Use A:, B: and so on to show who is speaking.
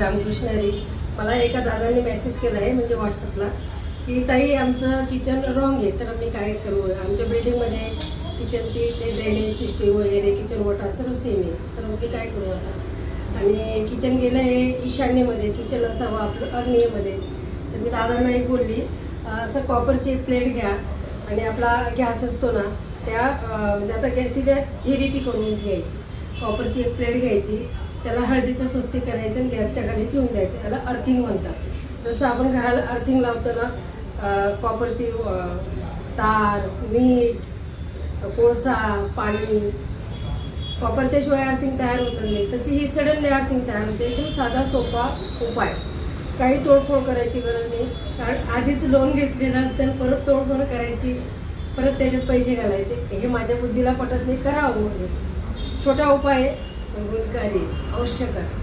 A: रामकृष्ण हरी. मला एका दादांनी मेसेज केला आहे म्हणजे व्हॉट्सअपला की ताई आमचं किचन रॉंग आहे, तर मी काय करू. आमच्या बिल्डिंगमध्ये किचनची ते ड्रेनेज सिस्टीम वगैरे किचन वॉटर सर्व सेम आहे, तर मी काय करू आता. आणि किचन गेलं आहे ईशान्येमध्ये, किचन असावं आपलं अग्नेयमध्ये. तर मी दादांना एक बोलली असं कॉपरची एक प्लेट घ्या आणि आपला गॅस असतो ना त्या म्हणजे आता तिथे हिरीपी करून घ्यायची. कॉपरची एक प्लेट घ्यायची, त्याला हळदीचं स्वस्तिक करायचं आणि गॅसच्या खाली ठेवून द्यायचं. याला अर्थिंग म्हणतात. जसं आपण घराला अर्थिंग लावतो ना, कॉपरची तार, मीठ, कोळसा, पाणी, कॉपरच्या शिवाय अर्थिंग तयार होत नाही. तशी ही सडनली अर्थिंग तयार होते. एकदम साधा सोपा उपाय, काही तोडफोड करायची गरज नाही. कारण आधीच लोन घेतलेलं असतं आणि परत तोडफोड करायची, परत त्याच्यात पैसे घालायचे, हे माझ्या बुद्धीला पटत नाही. करावं, छोटा उपाय गुणकारी, अवश्य करा.